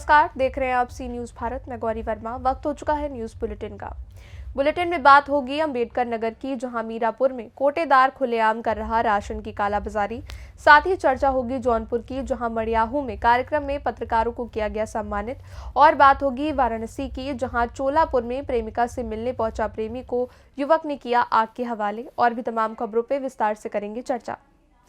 नमस्कार, देख रहे हैं आप सी न्यूज भारत। मैं गौरी वर्मा। वक्त हो चुका है न्यूज बुलेटिन का। बुलेटिन में बात होगी अंबेडकर नगर की, जहां मीरापुर में कोटेदार खुलेआम कर रहा राशन की कालाबाजारी। साथ ही चर्चा होगी जौनपुर की, जहां मड़ियाहू में कार्यक्रम में पत्रकारों को किया गया सम्मानित। और बात होगी वाराणसी की, जहां चोलापुर में प्रेमिका से मिलने पहुंचा प्रेमी को युवक ने किया आग के हवाले। और भी तमाम खबरों पर विस्तार से करेंगे चर्चा।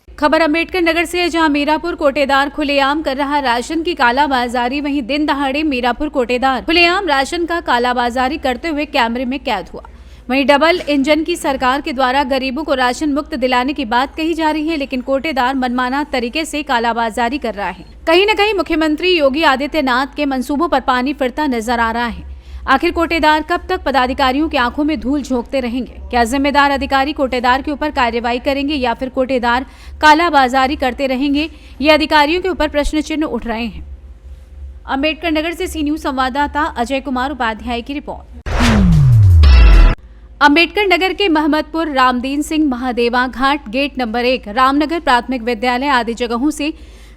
खबर अंबेडकर नगर से है, जहां मीरापुर कोटेदार खुलेआम कर रहा राशन की कालाबाजारी। वहीं दिन दहाड़े मीरापुर कोटेदार खुलेआम राशन का कालाबाजारी करते हुए कैमरे में कैद हुआ। वहीं डबल इंजन की सरकार के द्वारा गरीबों को राशन मुक्त दिलाने की बात कही जा रही है, लेकिन कोटेदार मनमाना तरीके से कालाबाजारी कर रहा है। कहीं न कहीं मुख्यमंत्री योगी आदित्यनाथ के मंसूबों पर पानी फिरता नजर आ रहा है। आखिर कोटेदार कब तक पदाधिकारियों की आंखों में धूल झोंकते रहेंगे? क्या जिम्मेदार अधिकारी कोटेदार के ऊपर कार्रवाई करेंगे या फिर कोटेदार कालाबाजारी करते रहेंगे? ये अधिकारियों के ऊपर प्रश्न चिन्ह उठ रहे हैं। अंबेडकर नगर से सी न्यूज संवाददाता अजय कुमार उपाध्याय की रिपोर्ट। अंबेडकर नगर के महमदपुर, रामदीन सिंह महादेवा घाट, गेट नंबर 1, रामनगर प्राथमिक विद्यालय आदि जगहों से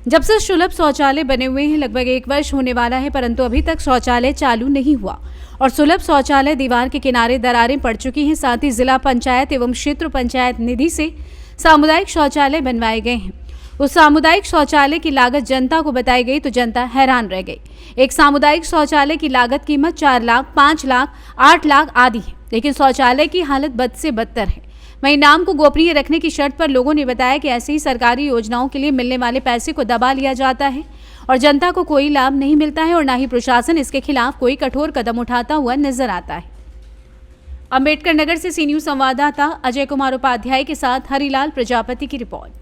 जब से सुलभ शौचालय बने हुए हैं लगभग 1 वर्ष होने वाला है, परंतु अभी तक शौचालय चालू नहीं हुआ और सुलभ शौचालय दीवार के किनारे दरारें पड़ चुकी हैं। साथ ही जिला पंचायत एवं क्षेत्र पंचायत निधि से सामुदायिक शौचालय बनवाए गए हैं। उस सामुदायिक शौचालय की लागत जनता को बताई गई तो जनता हैरान रह गई। एक सामुदायिक शौचालय की लागत कीमत 4 लाख, 5 लाख, 8 लाख आदि है, लेकिन शौचालय की हालत बद से बदतर है। वहीं नाम को गोपनीय रखने की शर्त पर लोगों ने बताया कि ऐसे ही सरकारी योजनाओं के लिए मिलने वाले पैसे को दबा लिया जाता है और जनता को कोई लाभ नहीं मिलता है और न ही प्रशासन इसके खिलाफ कोई कठोर कदम उठाता हुआ नजर आता है। अंबेडकर नगर से सी न्यूज संवाददाता अजय कुमार उपाध्याय के साथ हरिलाल प्रजापति की रिपोर्ट।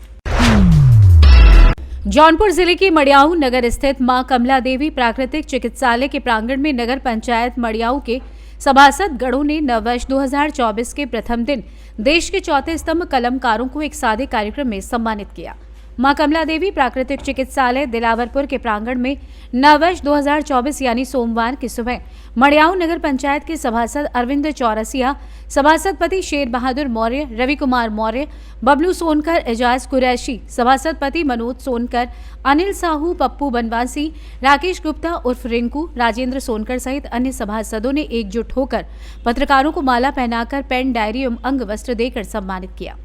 जौनपुर जिले के मड़ियाहू नगर स्थित मां कमला देवी प्राकृतिक चिकित्सालय के प्रांगण में नगर पंचायत मड़ियाहू के सभासद गणों ने नववर्ष 2024 के प्रथम दिन देश के चौथे स्तंभ कलमकारों को एक सादे कार्यक्रम में सम्मानित किया। मां कमला देवी प्राकृतिक चिकित्सालय दिलावरपुर के प्रांगण में नववर्ष 2024 यानी सोमवार की सुबह मड़ियाहू नगर पंचायत के सभासद अरविंद चौरसिया, सभासद पति शेर बहादुर मौर्य, रवि कुमार मौर्य, बबलू सोनकर, एजाज कुरैशी, सभासद पति मनोज सोनकर, अनिल साहू, पप्पू बनवासी, राकेश गुप्ता उर्फ रिंकू, राजेंद्र सोनकर सहित अन्य सभासदों ने एकजुट होकर पत्रकारों को माला पहनाकर पेन, डायरी एवं अंग वस्त्र देकर सम्मानित किया।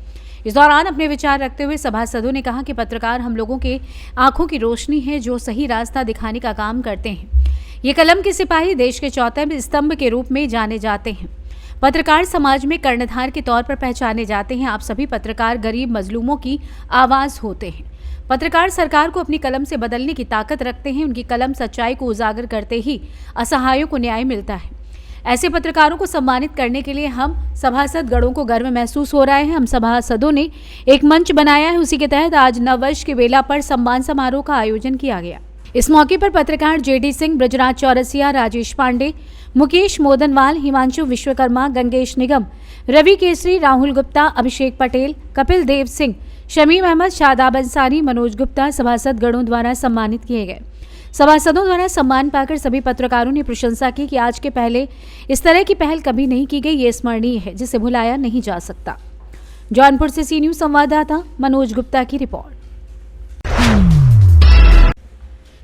इस दौरान अपने विचार रखते हुए सभासदों ने कहा कि पत्रकार हम लोगों के आंखों की रोशनी है, जो सही रास्ता दिखाने का काम करते हैं। ये कलम के सिपाही देश के चौथे स्तंभ के रूप में जाने जाते हैं। पत्रकार समाज में कर्णधार के तौर पर पहचाने जाते हैं। आप सभी पत्रकार गरीब मजलूमों की आवाज होते हैं। पत्रकार सरकार को अपनी कलम से बदलने की ताकत रखते हैं। उनकी कलम सच्चाई को उजागर करते ही असहायों को न्याय मिलता है। ऐसे पत्रकारों को सम्मानित करने के लिए हम सभासद गणों को गर्व महसूस हो रहा है। हम सभासदों ने एक मंच बनाया है, उसी के तहत आज नववर्ष की बेला पर सम्मान समारोह का आयोजन किया गया। इस मौके पर पत्रकार जेडी सिंह, ब्रजराज चौरसिया, राजेश पांडे, मुकेश मोदनवाल, हिमांशु विश्वकर्मा, गंगेश निगम, रवि केसरी, राहुल गुप्ता, अभिषेक पटेल, कपिल देव सिंह, शमीम अहमद, शादाब अंसारी, मनोज गुप्ता सभासद गणों द्वारा सम्मानित किए गए। सभासदों द्वारा सम्मान पाकर सभी पत्रकारों ने प्रशंसा की कि आज के पहले इस तरह की पहल कभी नहीं की गई। ये स्मरणीय है, जिसे भुलाया नहीं जा सकता। जौनपुर से सी न्यूज संवाददाता मनोज गुप्ता की रिपोर्ट।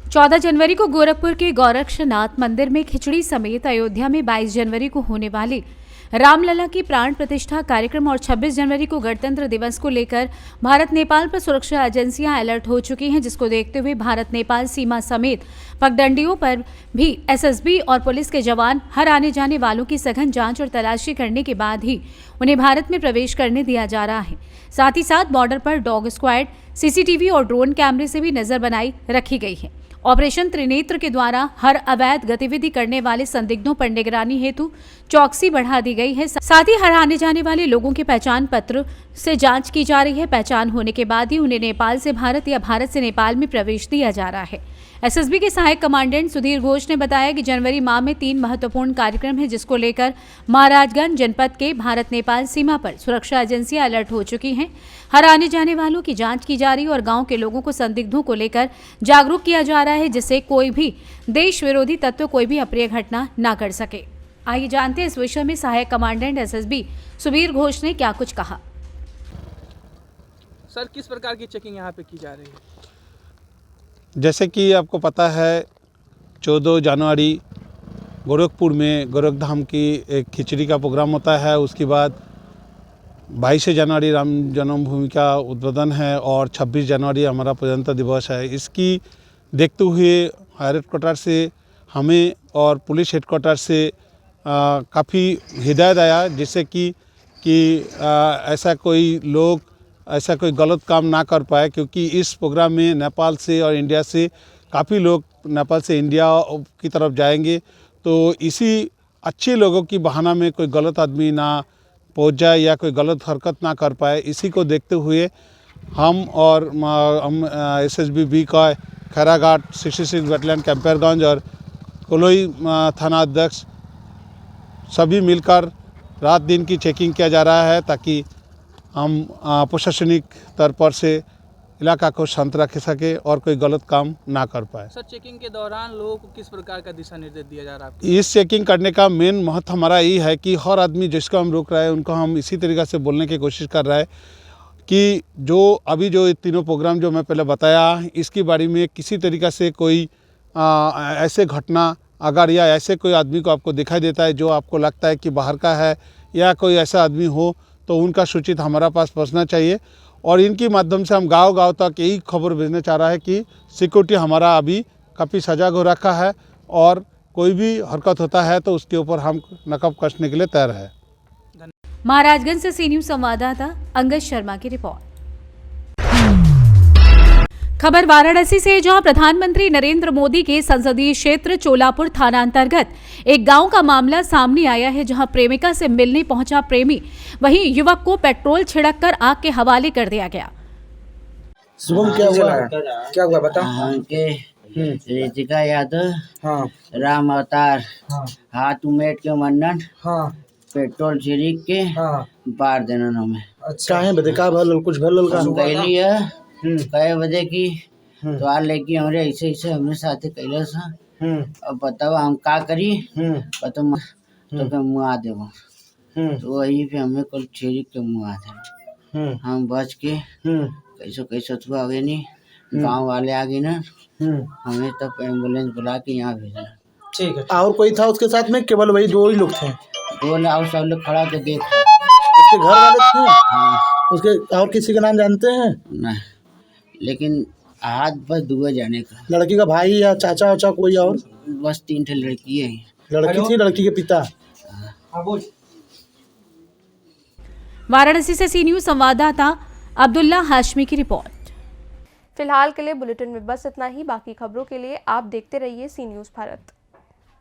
14 जनवरी को गोरखपुर के गोरक्षनाथ मंदिर में खिचड़ी समेत अयोध्या में 22 जनवरी को होने वाले रामलला की प्राण प्रतिष्ठा कार्यक्रम और 26 जनवरी को गणतंत्र दिवस को लेकर भारत नेपाल पर सुरक्षा एजेंसियां अलर्ट हो चुकी हैं, जिसको देखते हुए भारत नेपाल सीमा समेत पगडंडियों पर भी एसएसबी और पुलिस के जवान हर आने जाने वालों की सघन जांच और तलाशी करने के बाद ही उन्हें भारत में प्रवेश करने दिया जा रहा है। साथ ही साथ बॉर्डर पर डॉग स्क्वाड, सीसीटीवी और ड्रोन कैमरे से भी नजर बनाई रखी गई है। ऑपरेशन त्रिनेत्र के द्वारा हर अवैध गतिविधि करने वाले संदिग्धों पर निगरानी हेतु चौकसी बढ़ा दी गई है। साथ ही हर आने जाने वाले लोगों के पहचान पत्र से जांच की जा रही है। पहचान होने के बाद ही उन्हें नेपाल से भारत या भारत से नेपाल में प्रवेश दिया जा रहा है। एसएसबी के सहायक कमांडेंट सुधीर घोष ने बताया कि जनवरी माह में 3 महत्वपूर्ण कार्यक्रम है, जिसको लेकर महाराजगंज जनपद के भारत नेपाल सीमा पर सुरक्षा एजेंसियां अलर्ट हो चुकी हैं। हर आने जाने वालों की जांच की जा रही है और गांव के लोगों को संदिग्धों को लेकर जागरूक किया जा रहा है, जिससे कोई भी देश विरोधी तत्व कोई भी अप्रिय घटना न कर सके। आइए जानते हैं इस विषय में सहायक कमांडेंट एसएसबी सुधीर घोष ने क्या कुछ कहा। सर, किस प्रकार की चेकिंग यहाँ पे की जा रही है? जैसे कि आपको पता है 14 जनवरी गोरखपुर में गोरखधाम की एक खिचड़ी का प्रोग्राम होता है। उसके बाद 22 जनवरी राम जन्मभूमि का उद्बोधन है और 26 जनवरी हमारा प्रजातंत्र दिवस है। इसकी देखते हुए हायर हेडक्वार्टर से हमें और पुलिस हेडक्वार्टर से काफ़ी हिदायत आया, जिससे कि ऐसा कोई गलत काम ना कर पाए, क्योंकि इस प्रोग्राम में नेपाल से और इंडिया से काफ़ी लोग नेपाल से इंडिया की तरफ जाएंगे। तो इसी अच्छे लोगों की बहाना में कोई गलत आदमी ना पहुंच जाए या कोई गलत हरकत ना कर पाए, इसी को देखते हुए हम SSB बी का खैराघाट 66 वेटलैंड कैंपरगंज और कोलोई थाना अध्यक्ष सभी मिलकर रात दिन की चेकिंग किया जा रहा है, ताकि हम प्रशासनिक तौर पर से इलाका को शांत रख सके और कोई गलत काम ना कर पाए। सर, चेकिंग के दौरान लोगों को किस प्रकार का दिशा निर्देश दिया जा रहा है? इस चेकिंग करने का मेन महत्व हमारा ये है कि हर आदमी जिसको हम रोक रहे हैं उनको हम इसी तरीक़े से बोलने की कोशिश कर रहे हैं कि जो तीनों प्रोग्राम जो मैं पहले बताया, इसके बारे में किसी तरीक़े से कोई ऐसे घटना अगर या ऐसे कोई आदमी को आपको दिखाई देता है जो आपको लगता है कि बाहर का है या कोई ऐसा आदमी हो, तो उनका सूचित हमारा पास पहुंचना चाहिए। और इनके माध्यम से हम गांव-गांव तक यही खबर भेजना चाह रहा है कि सिक्योरिटी हमारा अभी काफ़ी सजग हो रखा है और कोई भी हरकत होता है तो उसके ऊपर हम नकब कसने के लिए तैयार है। महाराजगंज से सी न्यूज संवाददाता अंगद शर्मा की रिपोर्ट। खबर वाराणसी से, जहां प्रधानमंत्री नरेंद्र मोदी के संसदीय क्षेत्र चोलापुर थाना अंतर्गत एक गांव का मामला सामने आया है, जहां प्रेमिका से मिलने पहुंचा प्रेमी वहीं युवक को पेट्रोल छिड़ककर आग के हवाले कर दिया गया। शुभम क्या हुआ बताओ। रितिका यादव, राम अवतार, हाथ उमेट के मन्नन, पेट्रोल छिड़क के पार देना हमें। अच्छा है बदे का भल कुछ भल का कैली है कई बजे की तो आ लेके हमरे ऐसे हमरे साथे कैला सा। अब बताओ हम का करी, तो मुँह आ देव, तो वही पे हमें कल छिड़क के मुँह आ दे। हम बच के कैसे तो आगे नहीं, गाँव वाले आगे ना हमें तब एम्बुलेंस बुला के यहाँ भेजना। ठीक है। और कोई था उसके साथ में? केवल वही दो ही लोग थे? दो और सब लोग खड़ा के देख। उसके घर वाले थे? हाँ। उसके और किसी का नाम जानते हैं? नहीं, लेकिन हाथ बस दुआ जाने का। लड़की का भाई या चाचा वाचा कोई और? बस 3 लड़की है। लड़की थी, लड़की के पिता। वाराणसी से सी न्यूज संवाददाता अब्दुल्ला हाशमी की रिपोर्ट। फिलहाल के लिए बुलेटिन में बस इतना ही। बाकी खबरों के लिए आप देखते रहिए सी न्यूज़ भारत।